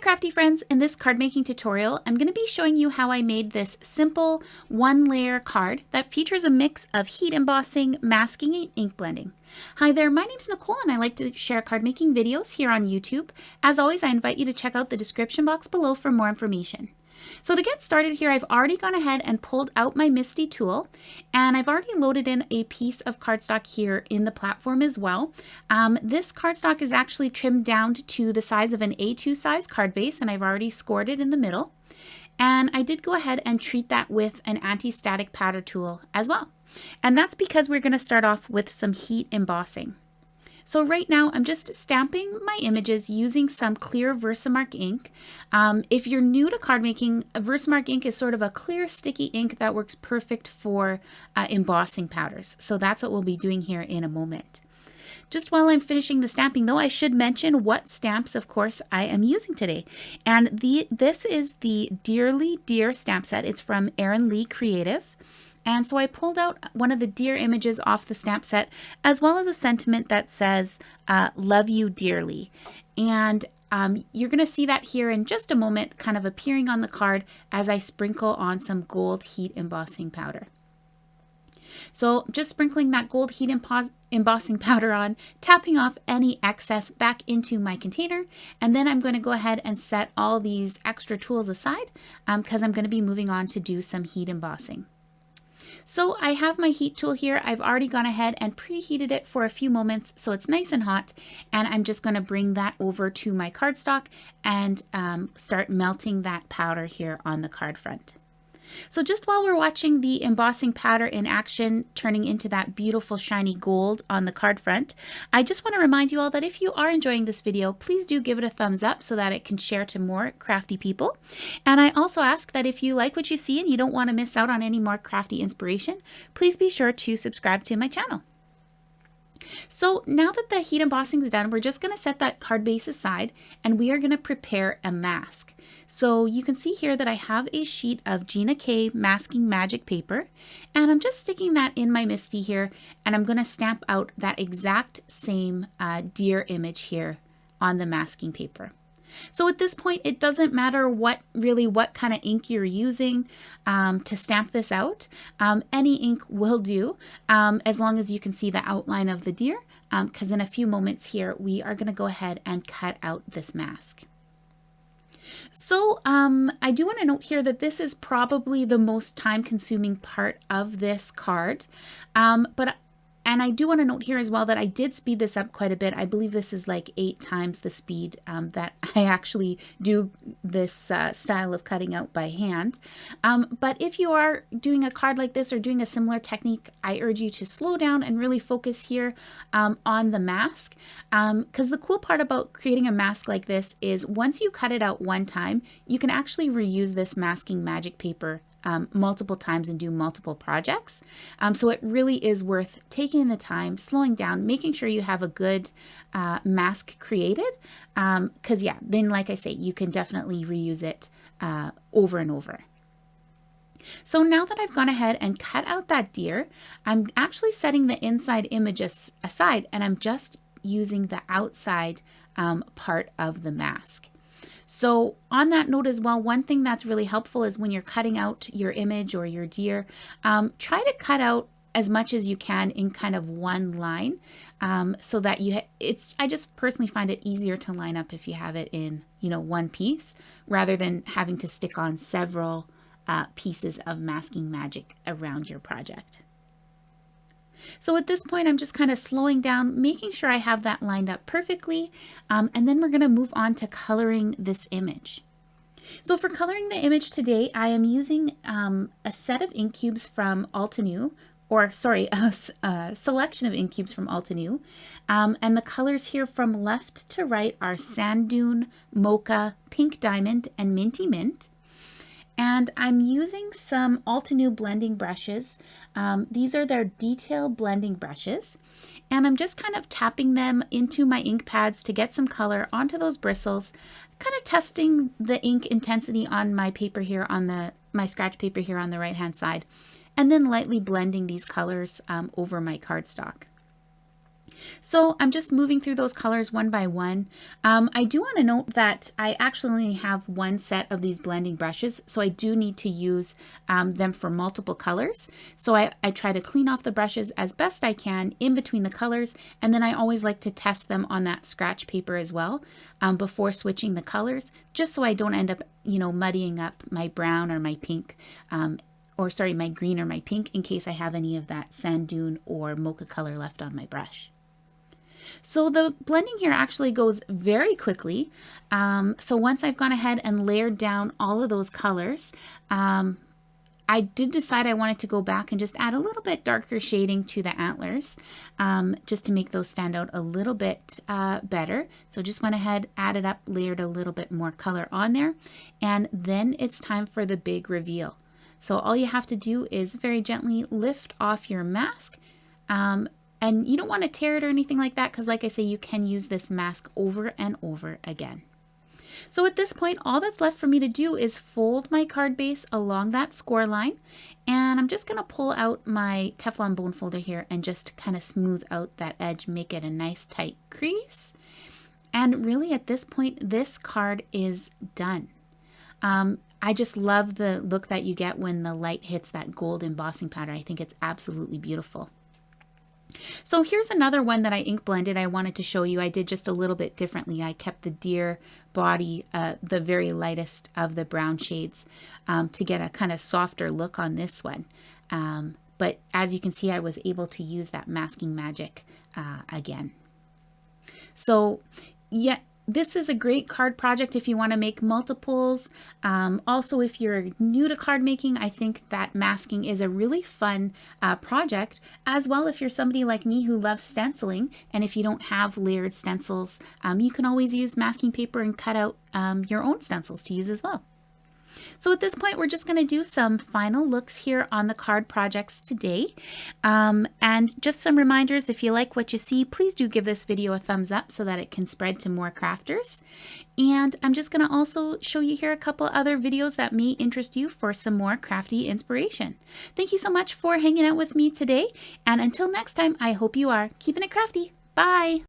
crafty friends, in this card making tutorial, I'm going to be showing you how I made this simple one layer card that features a mix of heat embossing, masking, and ink blending. Hi there, my name's Nicole and I like to share card making videos here on YouTube. As always, I invite you to check out the description box below for more information. So to get started here, I've already gone ahead and pulled out my MISTI tool, and I've already loaded in a piece of cardstock here in the platform as well. This cardstock is actually trimmed down to the size of an A2 size card base, and I've already scored it in the middle. And I did go ahead and treat that with an anti-static powder tool as well. And that's because we're going to start off with some heat embossing. So right now I'm just stamping my images using some clear Versamark ink. If you're new to card making, Versamark ink is sort of a clear sticky ink that works perfect for embossing powders. So that's what we'll be doing here in a moment. Just while I'm finishing the stamping though, I should mention what stamps, of course, I am using today. And this is the Dearly Dear stamp set. It's from Erin Lee Creative. And so I pulled out one of the deer images off the stamp set, as well as a sentiment that says, love you dearly. And you're going to see that here in just a moment, kind of appearing on the card as I sprinkle on some gold heat embossing powder. So just sprinkling that gold heat embossing powder on, tapping off any excess back into my container, and then I'm going to go ahead and set all these extra tools aside because I'm going to be moving on to do some heat embossing. So I have my heat tool here. I've already gone ahead and preheated it for a few moments so it's nice and hot, and I'm just going to bring that over to my cardstock and start melting that powder here on the card front. So just while we're watching the embossing powder in action, turning into that beautiful shiny gold on the card front, I just want to remind you all that if you are enjoying this video, please do give it a thumbs up so that it can share to more crafty people. And I also ask that if you like what you see and you don't want to miss out on any more crafty inspiration, please be sure to subscribe to my channel. So now that the heat embossing is done, we're just going to set that card base aside and we are going to prepare a mask. So you can see here that I have a sheet of Gina K masking magic paper, and I'm just sticking that in my MISTI here, and I'm going to stamp out that exact same deer image here on the masking paper. So at this point, it doesn't matter what kind of ink you're using to stamp this out. Any ink will do, as long as you can see the outline of the deer, because in a few moments here, we are going to go ahead and cut out this mask. So I do want to note here that this is probably the most time-consuming part of this card, and I do want to note here as well that I did speed this up quite a bit. I believe this is like 8 times the speed that I actually do this style of cutting out by hand. But if you are doing a card like this or doing a similar technique, I urge you to slow down and really focus here on the mask. Because the cool part about creating a mask like this is once you cut it out one time, you can actually reuse this masking magic paper multiple times and do multiple projects. So it really is worth taking the time, slowing down, making sure you have a good mask created. Because yeah, then like I say, you can definitely reuse it over and over. So now that I've gone ahead and cut out that deer, I'm actually setting the inside images aside and I'm just using the outside part of the mask. So on that note as well, one thing that's really helpful is when you're cutting out your image or your deer, try to cut out as much as you can in kind of one line so that I just personally find it easier to line up if you have it in, one piece rather than having to stick on several pieces of masking magic around your project. So at this point, I'm just kind of slowing down, making sure I have that lined up perfectly, and then we're going to move on to coloring this image. So for coloring the image today, I am using a set of ink cubes from Altenew, or sorry, a selection of ink cubes from Altenew, and the colors here from left to right are Sand Dune, Mocha, Pink Diamond, and Minty Mint. And I'm using some Altenew blending brushes. These are their detail blending brushes. And I'm just kind of tapping them into my ink pads to get some color onto those bristles, kind of testing the ink intensity on my paper here on my scratch paper here on the right hand side, and then lightly blending these colors over my cardstock. So I'm just moving through those colors one by one. I do want to note that I actually only have one set of these blending brushes, so I do need to use them for multiple colors. So I try to clean off the brushes as best I can in between the colors, and then I always like to test them on that scratch paper as well before switching the colors, just so I don't end up, muddying up my brown or my pink, my green or my pink, in case I have any of that sand dune or mocha color left on my brush. So the blending here actually goes very quickly. So once I've gone ahead and layered down all of those colors, I did decide I wanted to go back and just add a little bit darker shading to the antlers, just to make those stand out a little bit better. So just went ahead, added up, layered a little bit more color on there, and then it's time for the big reveal. So all you have to do is very gently lift off your mask. And you don't want to tear it or anything like that, because like I say, you can use this mask over and over again. So at this point, all that's left for me to do is fold my card base along that score line. And I'm just going to pull out my Teflon bone folder here and just kind of smooth out that edge, make it a nice tight crease. And really at this point, this card is done. I just love the look that you get when the light hits that gold embossing powder. I think it's absolutely beautiful. So here's another one that I ink blended. I wanted to show you. I did just a little bit differently. I kept the deer body, the very lightest of the brown shades, to get a kind of softer look on this one. But as you can see, I was able to use that masking magic again. So yeah, this is a great card project if you want to make multiples. Also, if you're new to card making, I think that masking is a really fun project. As well, if you're somebody like me who loves stenciling, and if you don't have layered stencils, you can always use masking paper and cut out your own stencils to use as well. So at this point, we're just going to do some final looks here on the card projects today. And just some reminders, if you like what you see, please do give this video a thumbs up so that it can spread to more crafters. And I'm just going to also show you here a couple other videos that may interest you for some more crafty inspiration. Thank you so much for hanging out with me today. And until next time, I hope you are keeping it crafty. Bye!